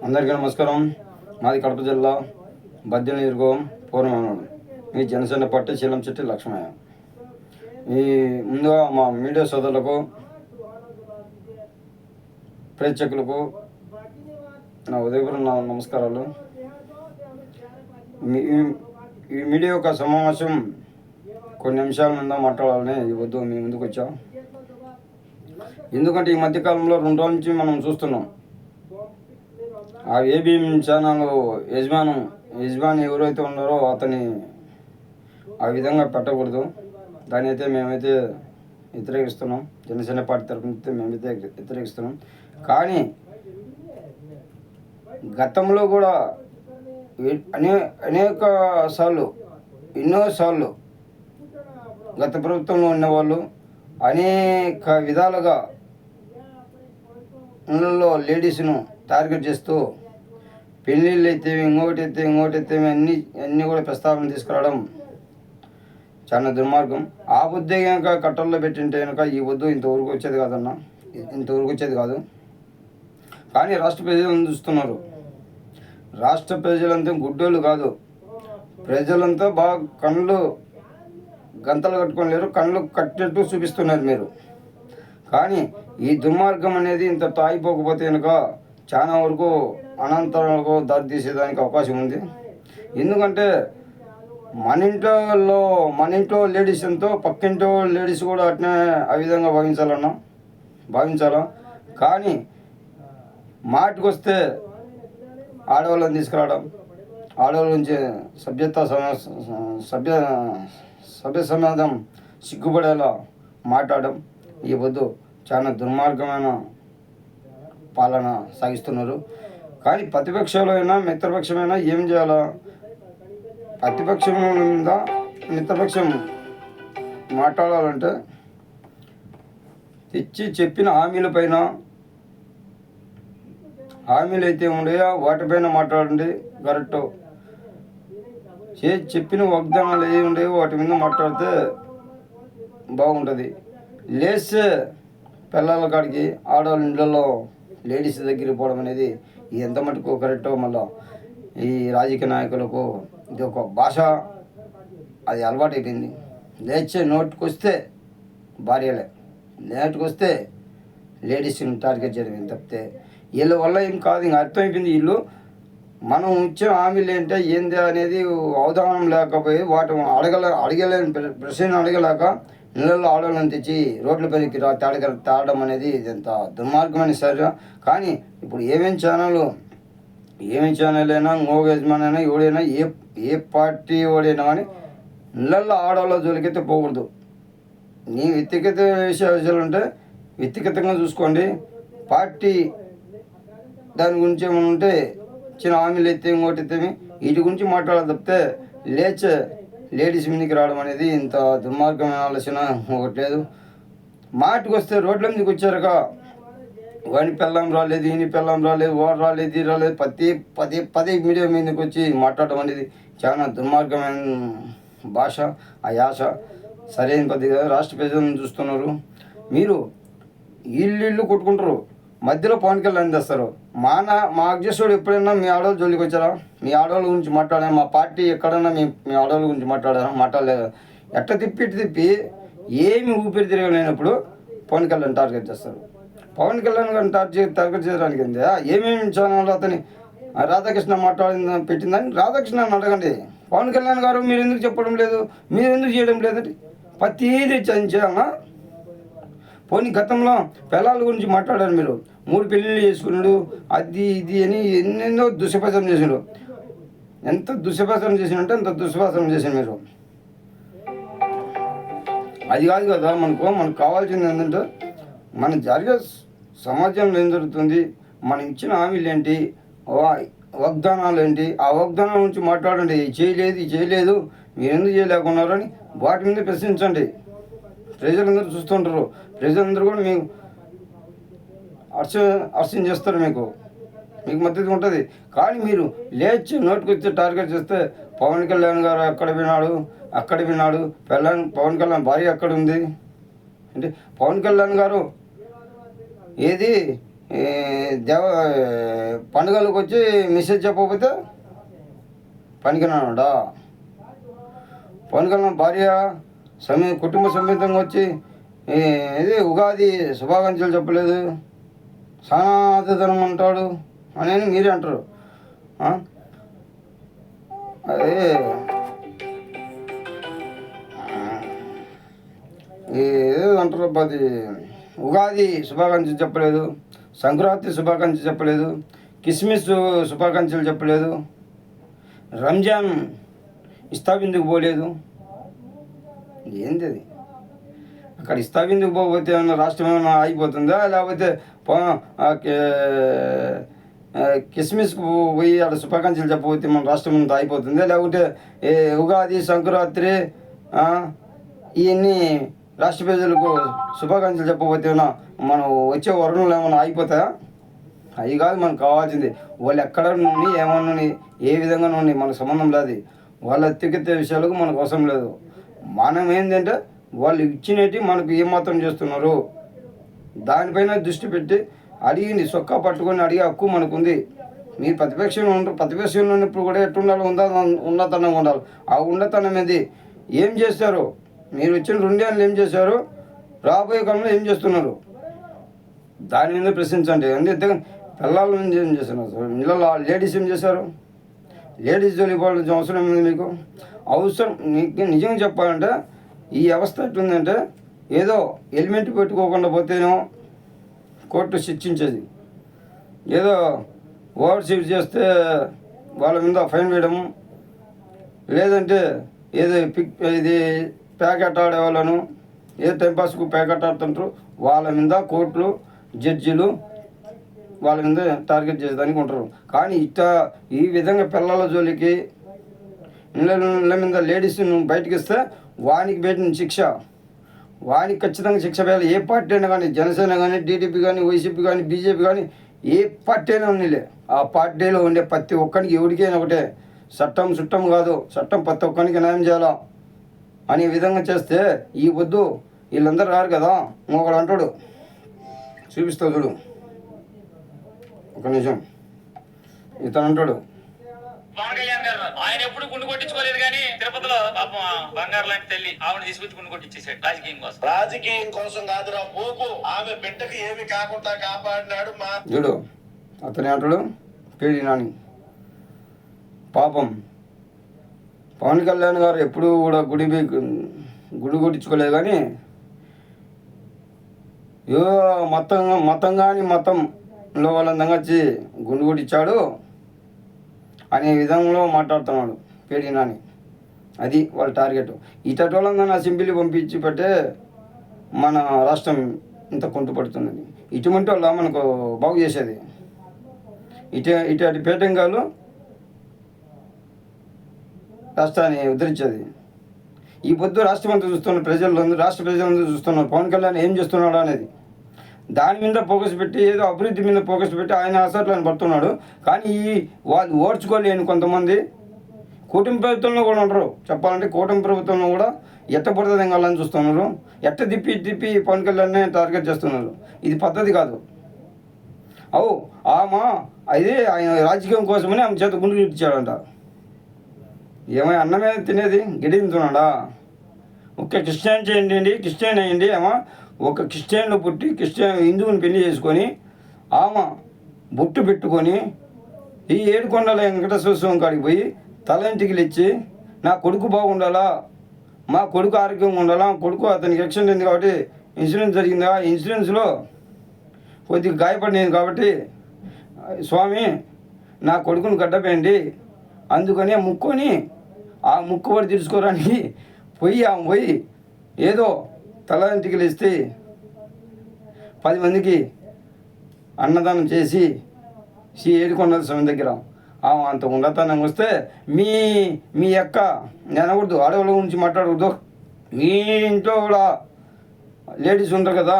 అందరికీ నమస్కారం. మాది కడప జిల్లా బద్దిన నియోజకవర్గం పూర్వమనోడు. మీ జనసేన పార్టీ చీలంశెట్టి లక్ష్మయ్య. ఈ ముందుగా మా మీడియా సోదరులకు ప్రేక్షకులకు నా ఉదయపూర్వ నమస్కారాలు. ఈ మీడియా యొక్క సమావేశం కొన్ని నిమిషాల మీద మాట్లాడాలని వద్దు మీ ముందుకు వచ్చాం. ఎందుకంటే ఈ మధ్యకాలంలో 2 రోజుల నుంచి మనం చూస్తున్నాం, ఆ ఏబిఎం ఛానల్ యజమాని ఎవరైతే ఉన్నారో అతని ఆ విధంగా పెట్టకూడదు. దాని అయితే మేమైతే వ్యతిరేకిస్తున్నాం. జనసేన పార్టీ తరఫున మేమైతే వ్యతిరేకిస్తున్నాం. కానీ గతంలో కూడా ఎన్నోసార్లు గత ప్రభుత్వంలో ఉన్నవాళ్ళు అనేక విధాలుగా ఇళ్ళల్లో లేడీస్ను టార్గెట్ చేస్తూ పెళ్ళిళ్ళు అయితే ఇంకోటి అయితే అన్నీ కూడా ప్రస్తావన తీసుకురావడం చాలా దుర్మార్గం. ఆ బుద్ధి కనుక కట్టల్లో పెట్టింటే కనుక ఈ వద్దు ఇంతవరకు వచ్చేది కాదు. కానీ రాష్ట్ర ప్రజలను చూస్తున్నారు. రాష్ట్ర ప్రజలంతా గుడ్డోళ్ళు కాదు. ప్రజలంతా బాగా కళ్ళు గంతలు కట్టుకొని లేరు, కళ్ళు కట్టినట్టు చూపిస్తున్నారు మీరు. కానీ ఈ దుర్మార్గం అనేది ఇంతతో ఆగిపోకపోతే కనుక చాలా వరకు అనంతరాలకు దారి తీసేదానికి అవకాశం ఉంది. ఎందుకంటే మన ఇంట్లో లేడీస్ ఎంతో పక్కింటో లేడీస్ కూడా అట్నే ఆ విధంగా భావించాలా. కానీ మాటికి వస్తే ఆడవాళ్ళని తీసుకురావడం, ఆడవాళ్ళ నుంచి సభ్య సమాజం సిగ్గుపడేలా మాట్లాడడం ఈ వద్దు చాలా దుర్మార్గమైన పాలన సాగిస్తున్నారు. కానీ ప్రతిపక్షంలో మిత్రపక్షమైనా ఏం చేయాలా? ప్రతిపక్షం మీద మిత్రపక్షం మాట్లాడాలంటే చెప్పిన హామీలు అయితే ఉండేయా వాటిపైన మాట్లాడండి. కరెక్ట్ చెప్పిన వాగ్దానాలు ఏ ఉండేవో వాటి మీద మాట్లాడితే బాగుంటుంది. లేస్తే పిల్లల కాడికి ఆడవాళ్ళ ఇండ్లలో లేడీస్ దగ్గరికి పోవడం అనేది ఎంత మటుకు కరెక్టో, మళ్ళీ ఈ రాజకీయ నాయకులకు ఇది ఒక భాష, అది అలవాటైపోయింది. లేచే నోటికొస్తే భార్యలే, నోటికొస్తే లేడీస్ని టార్గెట్ చేయడం తప్పితే వీళ్ళ వల్ల ఏం కాదు. ఇంకా అర్థమైపోయింది. వీళ్ళు మనం ఇచ్చిన హామీలు ఏంటో ఏంది అనేది అవగాహన లేకపోయి వాటి అడగలేని ప్రశ్న అడగలేక ఇళ్ళల్లో ఆడవాళ్ళని తెచ్చి రోడ్లపైకి తాడడం అనేది ఎంత దుర్మార్గమైన సరే. కానీ ఇప్పుడు ఏమేమి ఛానల్ అయినా యజమానైనా ఎవడైనా ఏ పార్టీ వాడైనా కానీ ఇళ్ళల్లో ఆడవాళ్ళ జోలికైతే పోకూడదు. నీ వ్యక్తిగత విషయాలు ఉంటే వ్యక్తిగతంగా చూసుకోండి. పార్టీ దాని గురించి ఏమైనా ఉంటే చిన్న హామీలు అయితే ఇంకోటి అయితే వీటి గురించి మాట్లాడాలి తప్పితే లేచే లేడీస్ మీదకి రావడం అనేది ఇంత దుర్మార్గమైన ఆలోచన ఒకటి లేదు. మాటికి వస్తే రోడ్ల మీదకి వచ్చారుగా వాని పెళ్ళం రాలేదు, ఈయన పెళ్ళం రాలేదు, వాడు రాలేదు, ఇది రాలేదు, పదే మీడియా మీదకి వచ్చి మాట్లాడడం అనేది చాలా దుర్మార్గమైన భాష. ఆ యాస సరైన పద్ధతిగా రాష్ట్ర ప్రజలను చూస్తున్నారు. మీరు ఇల్లు కొట్టుకుంటారు, మధ్యలో పవన్ కళ్యాణ్ తెస్తారు. మా అధ్యక్షుడు ఎప్పుడైనా మీ ఆడవాళ్ళ జోలికి వచ్చారా? మీ ఆడవాళ్ళ గురించి మాట్లాడారా? మా పార్టీ ఎక్కడన్నా మీ ఆడవాళ్ళ గురించి మాట్లాడలేదు. ఎట్ట తిప్పి ఏమి ఊపిరి తిరగలేనప్పుడు పవన్ కళ్యాణ్ టార్గెట్ చేస్తారు. పవన్ కళ్యాణ్ గారిని టార్గెట్ చేయడానికి ఏమేమి ఛానల్ అతని రాధాకృష్ణ పెట్టిందని రాధాకృష్ణ అడగండి. పవన్ కళ్యాణ్ గారు మీరు ఎందుకు చెప్పడం లేదు, మీరు ఎందుకు చేయడం లేదండి? ప్రతిదీ చేయాలన్నా. పోనీ గతంలో పిల్లల గురించి మాట్లాడారు. మీరు 3 పెళ్ళిళ్ళు చేసుకున్నాడు, అది ఇది అని ఎన్నెన్నో దుష్ప్రచారం చేసినాడు. ఎంత దుష్ప్రచారం చేసినంటే అంత దుష్ప్రచారం చేసిన మీరు. అది కాదు కదా మనకు కావాల్సింది ఏంటంటే మన జరిగే సమాజంలో ఏం జరుగుతుంది, మనం ఇచ్చిన హామీలు ఏంటి, వాగ్దానాలు ఏంటి, ఆ వాగ్దానాల గురించి మాట్లాడండి. చేయలేదు మీరు ఎందుకు చేయలేకున్నారు అని వాటి మీద ప్రశ్నించండి. ప్రజలందరూ చూస్తుంటారు. ప్రజలందరూ కూడా మీకు అర్చన చేస్తారు, మీకు మద్దతు ఉంటుంది. కానీ మీరు లేచి నోటికి వచ్చి టార్గెట్ చేస్తే పవన్ కళ్యాణ్ గారు అక్కడ విన్నాడు పవన్ కళ్యాణ్ భార్య అక్కడ ఉంది అంటే పవన్ కళ్యాణ్ గారు ఏది ఈ దేవ పండుగలకు వచ్చి మెసేజ్ చెప్పకపోతే పనికిరాడా? పనికిరాని భార్య కుటుంబ సమేతంగా వచ్చి ఇది ఉగాది శుభాకాంక్షలు చెప్పలేదు, సనాతనం అంటాడు అని మీరే అంటారు. అదే ఏదో అంటారు, అది ఉగాది శుభాకాంక్షలు చెప్పలేదు, సంక్రాంతి శుభాకాంక్షలు చెప్పలేదు, కిస్మిస్ శుభాకాంక్షలు చెప్పలేదు, రంజాన్ ఇస్తాబిందుకు పోలేదు. ఏంది అది? అక్కడ ఇస్తాబిందుకు పోకపోతే ఏమన్నా రాష్ట్రం ఏమైనా ఆగిపోతుందా? లేకపోతే కిస్మిస్కు పోయి అక్కడ శుభాకాంక్షలు చెప్పకపోతే మన రాష్ట్రం అంతా అయిపోతుందా? లేకుంటే ఉగాది సంక్రాంతి ఇవన్నీ రాష్ట్ర ప్రజలకు శుభాకాంక్షలు చెప్పకపోతే మనం వచ్చే వరుణులు ఏమైనా ఆగిపోతాయా? అవి కాదు మనకు కావాల్సింది. వాళ్ళు ఎక్కడ నుండి ఏమన్నా ఏ విధంగా నుండి మనకు సంబంధం లేదు. వాళ్ళ వ్యక్తిగత విషయాలకు మనకు అవసరం లేదు. మనం ఏంటంటే వాళ్ళు ఇచ్చినట్టు మనకు ఏమాత్రం చేస్తున్నారు దానిపైన దృష్టి పెట్టి అడిగింది సొక్కా పట్టుకొని అడిగే హక్కు మనకుంది. మీరు ప్రతిపక్షంలో ఉంటారు, ప్రతిపక్షంలో ఉన్నప్పుడు కూడా ఎట్టుండాలో ఉన్నతనంగా ఉండాలి. ఆ ఉన్నతనం ఏంది? ఏం చేస్తారు? మీరు వచ్చిన 2 ఏళ్ళు ఏం చేశారు? రాబోయే కాలంలో ఏం చేస్తున్నారు? దాని మీద ప్రశ్నించండి. అందుకే పిల్లల నుంచి ఏం చేస్తున్నారు? ఇళ్ళలో లేడీస్ ఏం చేశారు? లేడీస్ జోలికి పోవాల్సిన అవసరం ఉంది మీకు? అవసరం నీకు నిజంగా చెప్పాలంటే ఈ వ్యవస్థ ఎట్లుందంటే ఏదో హెల్మెట్ పెట్టుకోకుండా పోతేనో కోర్టు శిక్షించేది, ఏదో ఓవర్ స్పీడ్ చేస్తే వాళ్ళ మీద ఫైన్ వేయడము, లేదంటే ఏదో ఇది ప్యాకెట్ ఆడే వాళ్ళను ఏ టైంపాస్కు ప్యాకెట్ ఆడుతుంటారు వాళ్ళ మీద కోర్టులు జడ్జిలు వాళ్ళ మీద టార్గెట్ చేసేదానికి ఉంటారు. కానీ ఈ విధంగా పిల్లల జోలికి ఇళ్ళ మీద లేడీస్ బయటకు ఇస్తే వానికి పెట్టిన శిక్ష వానికి ఖచ్చితంగా శిక్ష వేయాలి. ఏ పార్టీ అయినా కానీ, జనసేన కానీ, టీడీపీ కానీ, వైసీపీ కానీ, బీజేపీ కానీ, ఏ పార్టీ అయినా ఉన్నీలే ఆ పార్టీలో ఉండే ప్రతి ఒక్కరికి ఎవరికైనా ఒకటే, చట్టం కాదు, చట్టం ప్రతి ఒక్కరికి న్యాయం చేయాలా అనే విధంగా చేస్తే ఈ వద్దు వీళ్ళందరూ రారు కదా. ఒకడు అంటాడు, చూపిస్తావు చూడు, ఒక నిమిషం. ఇతను అంటాడు, పవన్ కళ్యాణ్ గారు ఆయన ఎప్పుడు గుండు కొట్టించుకోలేదు, కానీ తిరుపతిలో పాపం బంగారు లాంటి తల్లి ఆవిడ తీసుకొచ్చి గుండు కొట్టించేసాడు రాజకీయం కోసం కాదురా పోకు, ఆమె బిడ్డకి ఏమి కాకుండా కాపాడినాడు మా చూడు. అతనే అంటాడు పేడి నాని. పాపం పవన్ కళ్యాణ్ గారు ఎప్పుడు కూడా గుడి కొట్టించుకోలేదు, కానీ మతం కానీ మతంలో వాళ్ళందరూ వచ్చి గుండు కొట్టించాడు అనే విధంలో మాట్లాడుతున్నాడు పేడి నాని. అది వాళ్ళ టార్గెట్. ఇతటి వాళ్ళందరూ అసెంబ్లీ పంపించి పెట్టే మన రాష్ట్రం ఇంత కుంటుపడుతున్నది. ఇటువంటి వాళ్ళ మనకు బాగు చేసేది. ఇటు పేటంగాలు రాష్ట్రాన్ని ఉద్ధరించేది. ఈ పొద్దు రాష్ట్రం అంతా చూస్తున్నారు, రాష్ట్ర ప్రజలందరూ చూస్తున్నారు పవన్ కళ్యాణ్ ఏం చేస్తున్నాడు అనేది. దాని మీద ఫోకస్ పెట్టి ఏదో అభివృద్ధి మీద ఫోకస్ పెట్టి ఆయన అసట్లను పడుతున్నాడు. కానీ వాళ్ళు ఓడ్చుకోలేని కొంతమంది కూటమి ప్రభుత్వంలో కూడా ఉంటారు. చెప్పాలంటే కూటమి ప్రభుత్వంలో కూడా ఎట్ట పడుతుంది ఎంగాలని చూస్తున్నారు, ఎట్ట తిప్పి పవన్ కళ్యాణ్ని టార్గెట్ చేస్తున్నారు. ఇది పద్ధతి కాదు. ఆమె అదే ఆయన రాజకీయం కోసమని ఆమె చేత గుండు ఇచ్చాడంట. ఏమైనా అన్నమే తినేది గిడి తింటున్నాడా? ఒక్క క్రిస్టియన్ అయ్యండి ఏమో ఒక క్రిస్టియన్లో పుట్టి హిందువుని పెళ్లి చేసుకొని ఆమె బొట్టు పెట్టుకొని ఈ ఏడుకొండల వెంకటేశ్వర స్వామి కాడికి పోయి తల ఇంటికి లేచి నా కొడుకు బాగుండాలా, మా కొడుకు ఆరోగ్యంగా ఉండాలా, కొడుకు అతనికి యాక్సిడెంట్ అయింది కాబట్టి ఇన్సూరెన్స్ జరిగిందా, ఇన్సూరెన్స్లో కొద్దిగా గాయపడినది కాబట్టి స్వామి నా కొడుకును గడ్డపోయండి అందుకని ముక్కొని ఆ ముక్కుబడి తీసుకోవడానికి ఆమె పోయి ఏదో తల ఇంటికి లేస్తే 10 మందికి అన్నదానం చేసి ఏడుకొండల స్వామి దగ్గర అంత ఉన్నతనం వస్తే మీ యొక్క నేనకూడదు, ఆడవాళ్ళ గురించి మాట్లాడకూడదు. మీ ఇంట్లో కూడా లేడీస్ ఉంటారు కదా,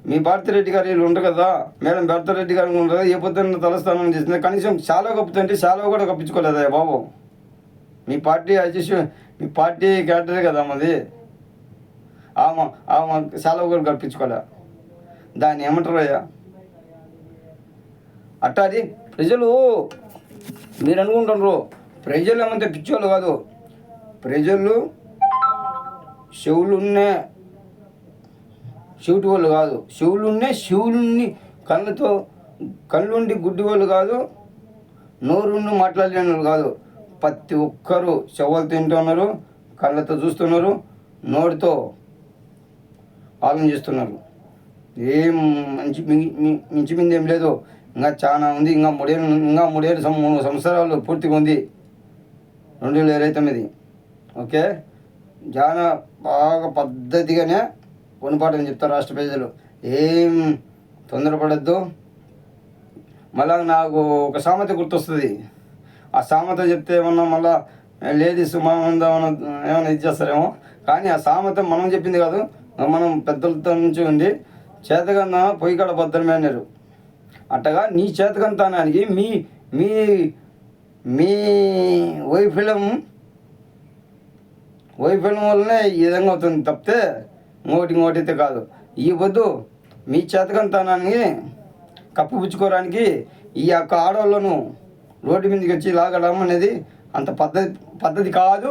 మీ భారతిరెడ్డి గారు వీళ్ళు ఉంటారు కదా, మేడం భారతిరెడ్డి గారు ఉంటారు కదా, ఏ పొద్దున్న తలస్థానం చేసింది. కనీసం శాలో కప్పుతుంటే శాలో కూడా కప్పించుకోలేదా బాబు? మీ పార్టీ క్యారెక్టరే కదా మాది. ఆమె శాలో కూడా కప్పించుకోలే. దాన్ని ఏమంటారు అయ్యా? అట్టాది ప్రజలు మీరు అనుకుంటున్నారు ప్రజలు ఏమంటే పిచ్చోళ్ళు కాదు. ప్రజలు చెవులున్నే చెవిటి వాళ్ళు కాదు, శివులున్ని కళ్ళుండి గుడ్డి వాళ్ళు కాదు, నోరుండి మాట్లాడలేని వాళ్ళు కాదు. ప్రతి ఒక్కరు చెవులు తింటున్నారు, కళ్ళతో చూస్తున్నారు, నోటితో ఆలోచిస్తున్నారు. ఏం మించిమింది ఏం లేదు. ఇంకా చాలా ఉంది. ఇంకా మూడేళ్ళు 3 సంవత్సరాలు పూర్తిగా ఉంది 2029. ఓకే, చాలా బాగా పద్ధతిగానే గుణపాఠం చెప్తారు రాష్ట్ర ప్రజలు. ఏం తొందరపడద్దు. మళ్ళా నాకు ఒక సామెత గుర్తొస్తుంది. ఆ సామెత చెప్తే ఏమన్నా మళ్ళా లేడీస్ ఏమైనా ఇది చేస్తారేమో. కానీ ఆ సామెత మనం చెప్పింది కాదు, మనం పెద్దలతో నుంచి ఉంది. చేతకన్నా పొయ్యి కాడ భద్రమే అన్నారు. అట్టగా నీ చేతకంతానానికి మీ మీ మీ వైఫల్యం వల్లనే ఈ విధంగా అవుతుంది తప్పితే ఇంకోటి కాదు. ఈ వద్దు మీ చేతకంతానాన్ని కప్పిపుచ్చుకోవడానికి ఈ యొక్క ఆడవాళ్ళను రోడ్డు మీదకి వచ్చి లాగడం అనేది అంత పద్ధతి కాదు.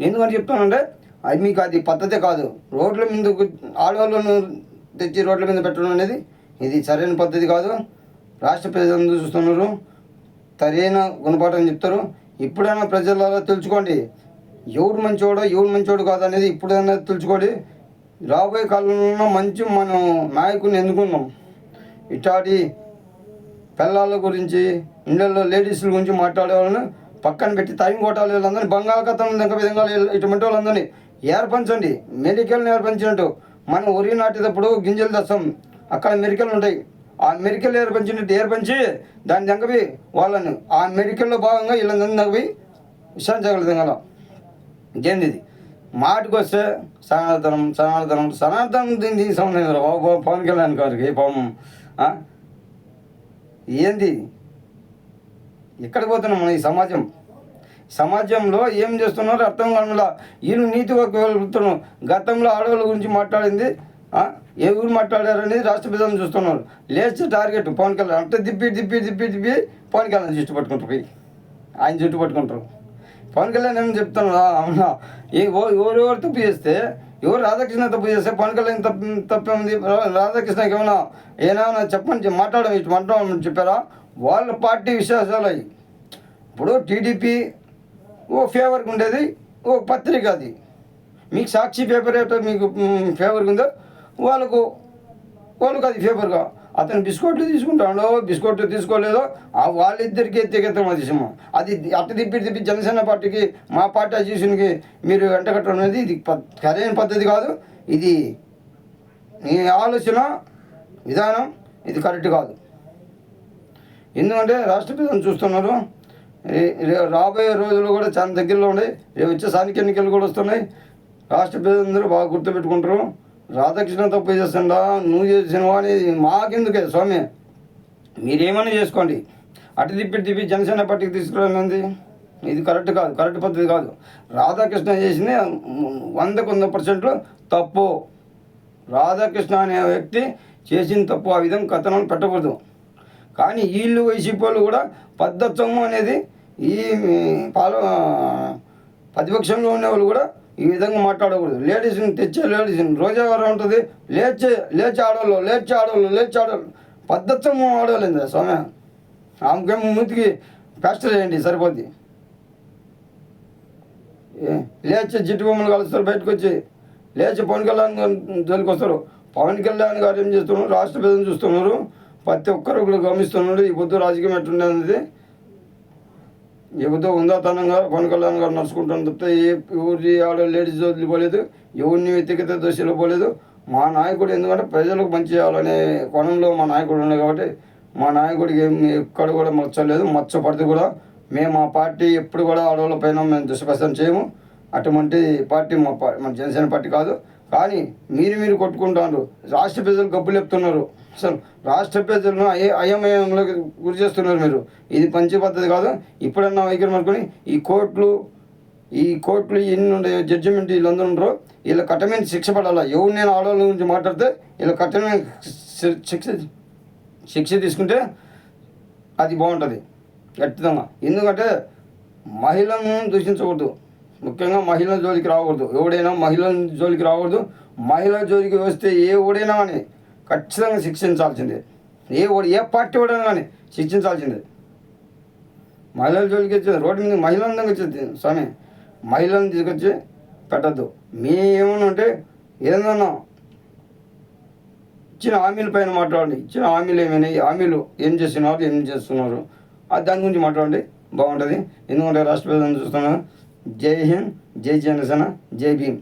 ఎందుకని చెప్తానంటే అది మీకు అది పద్ధతే కాదు. రోడ్ల మీద ఆడవాళ్ళను తెచ్చి రోడ్ల మీద పెట్టడం అనేది ఇది సరైన పద్ధతి కాదు. రాష్ట్ర ప్రజలందరూ చూస్తున్నారు, సరైన గుణపాఠం చెప్తారు. ఇప్పుడైనా ప్రజలలో తెలుసుకోండి, ఎవడు మంచోడు కాదు అనేది ఇప్పుడైనా తెలుసుకోండి. రాబోయే కాలంలో మంచి మనం నాయకుని ఎన్నుకున్నాం. ఇట్లాంటి పిల్లల గురించి, ఇండ్లలో లేడీస్ల గురించి మాట్లాడే వాళ్ళని పక్కన పెట్టి టైం కొట్టాలి. వాళ్ళందరినీ బంగాళాఖాతం ఇంకా విధంగా ఇటువంటి వాళ్ళందరినీ ఏర్పంచండి. మెడికల్ని ఏర్పంచినట్టు మనం వరి నాటేటప్పుడు గింజలు తెస్తాం, అక్కడ మెడికల్ ఉంటాయి. ఆ మెడికల్ ఏర్పంచి దాని దగ్గవి వాళ్ళని ఆ మెడికల్లో భాగంగా వీళ్ళందరినీ దగ్గవి విశ్రాంతిగలం. ఇదేంది ఇది? మాటకు వస్తే సనాతనం దీనికి సంబంధం పవన్ కళ్యాణ్ గారికి పాపం ఏంది? ఎక్కడికి పోతున్నాం మనం? ఈ సమాజంలో ఏం చేస్తున్నారో అర్థం కాకుండా వీళ్ళు నీతిగా వెళ్తున్నాం. గతంలో ఆడవాళ్ళ గురించి మాట్లాడింది ఏ ఊరు మాట్లాడారనేది రాష్ట్ర ప్రజలను చూస్తున్నారు. లేచి టార్గెట్ పవన్ కళ్యాణ్ అంటే దిప్పి పవన్ కళ్యాణ్ చుట్టు పట్టుకుంటారు, ఆయన చుట్టు పట్టుకుంటారు. పవన్ కళ్యాణ్ ఏమని చెప్తున్నా? అవునా, ఎవరెవరు తప్పు చేస్తే, ఎవరు రాధాకృష్ణ తప్పు చేస్తే పవన్ కళ్యాణ్ తప్పేముంది? రాధాకృష్ణకి ఏమైనా మాట్లాడమని చెప్పారా? వాళ్ళ పార్టీ విశ్వాసాలు అవి. ఇప్పుడు టీడీపీ ఓ ఫేవర్గా ఉండేది, ఓ పత్రిక అది. మీకు సాక్షి పేపర్ ఏటో మీకు ఫేవర్గా ఉందో వాళ్ళకు అది ఫేవర్గా. అతను బిస్కెట్లు తీసుకుంటాడో బిస్కెట్లు తీసుకోలేదో వాళ్ళిద్దరికీ ఎత్తెగెత్తడం అది సినిమా. అది అట్ట తిప్పి జనసేన పార్టీకి, మా పార్టీ అసోసియేషన్కి మీరు వెంటగట్టడం అనేది ఇది సరైన పద్ధతి కాదు. ఇది మీ ఆలోచన విధానం ఇది కరెక్ట్ కాదు. ఎందుకంటే రాష్ట్ర ప్రజలను చూస్తున్నారు. రాబోయే రోజులు కూడా చాలా దగ్గరలో ఉన్నాయి. రేపు వచ్చే స్థానిక ఎన్నికలు కూడా వస్తున్నాయి. రాష్ట్ర ప్రజలందరూ బాగా గుర్తుపెట్టుకుంటారు. రాధాకృష్ణ తప్పు చేస్తుండా, నువ్వు చేసినవా అనేది మాకెందుకే స్వామి, మీరేమన్నా చేసుకోండి. అటు తిప్పి జనసేన పార్టీకి తీసుకురానుంది. ఇది కరెక్ట్ పద్ధతి కాదు. రాధాకృష్ణ చేసింది 100% తప్పు. రాధాకృష్ణ అనే వ్యక్తి చేసిన తప్పు. ఆ విధంగా కథనాలు పెట్టకూడదు. కానీ వీళ్ళు వైసీపీ వాళ్ళు కూడా పద్ధత్వము అనేది ఈ ప్రతిపక్షంలో ఉండేవాళ్ళు కూడా ఈ విధంగా మాట్లాడకూడదు. లేడీస్ని లేడీస్ని రోజా గారు ఉంటుంది, లేచి ఆడవాళ్ళు పద్ధత్వము ఆడవాళ్ళండి స్వామి. ఆమెకేమో మూతికి ప్లాస్టర్ చేయండి సరిపోద్ది. లేచి జిట్టు బొమ్మలు కలుస్తారు, బయటకు వచ్చి లేచి పవన్ కళ్యాణ్ జోలికి వస్తారు. పవన్ కళ్యాణ్ గారు ఏం చేస్తున్నారు? రాష్ట్ర ప్రజలను చూస్తున్నారు. ప్రతి ఒక్కరు కూడా గమనిస్తున్నాడు. ఈ పొద్దు రాజకీయం ఎట్లుండే అనేది ఈ పొద్దు ఉందాతనంగా పవన్ కళ్యాణ్ గారు నడుచుకుంటాను తప్పితే ఎవరి ఆడ లేడీస్ జోలికి పోలేదు, ఎవరిని వ్యక్తిగత దశలో పోలేదు. మా నాయకుడు ఎందుకంటే ప్రజలకు మంచి చేయాలనే కోణంలో మా నాయకుడు ఉన్నాయి కాబట్టి మా నాయకుడికి ఎక్కడ కూడా మచ్చలేదు, మచ్చపడితే కూడా మేము మా పార్టీ ఎప్పుడు కూడా ఆడవాళ్ళ పైన మేము దుష్ప్రచారం చేయము. అటువంటి పార్టీ మన జనసేన పార్టీ కాదు. కానీ మీరు కొట్టుకుంటారు. రాష్ట్ర ప్రజలు గబ్బులు చెప్తున్నారు. అసలు రాష్ట్ర ప్రజలను అయోమయంలోకి గురి చేస్తున్నారు మీరు. ఇది మంచి పద్ధతి కాదు. ఇప్పుడన్నా వైఖరి అనుకొని ఈ కోర్టులు ఎన్ని ఉండే జడ్జిమెంట్ వీళ్ళందరూ ఉండరు. వీళ్ళ కఠినమైన శిక్ష పడాలా. ఎవరు నేను ఆడవాళ్ళ గురించి మాట్లాడితే వీళ్ళ కఠినమైన శిక్ష శిక్ష తీసుకుంటే అది బాగుంటుంది ఖచ్చితంగా. ఎందుకంటే మహిళలను దూషించకూడదు, ముఖ్యంగా మహిళల జోలికి రాకూడదు. ఎవడైనా మహిళల జోలికి రాకూడదు. మహిళల జోలికి వస్తే ఎవడైనా కానీ ఖచ్చితంగా శిక్షించాల్సిందే. ఏ పార్టీ వాడైనా కానీ శిక్షించాల్సిందే. మహిళల జోలికి వచ్చి రోడ్డు మీద మహిళలను వచ్చేది స్వామి, మహిళలను తీసుకొచ్చి పెట్టద్దు. మీ ఏమన్నా ఉంటే ఏదన్నా ఇచ్చిన హామీల పైన మాట్లాడండి. ఇచ్చిన హామీలు ఏమైనా హామీలు ఏం చేస్తున్నారు దాని గురించి మాట్లాడండి, బాగుంటుంది. ఎందుకంటే రాష్ట్ర ప్రజలను చూస్తున్నాను. జై హింద్, జై జనసేన, జై భీమ్.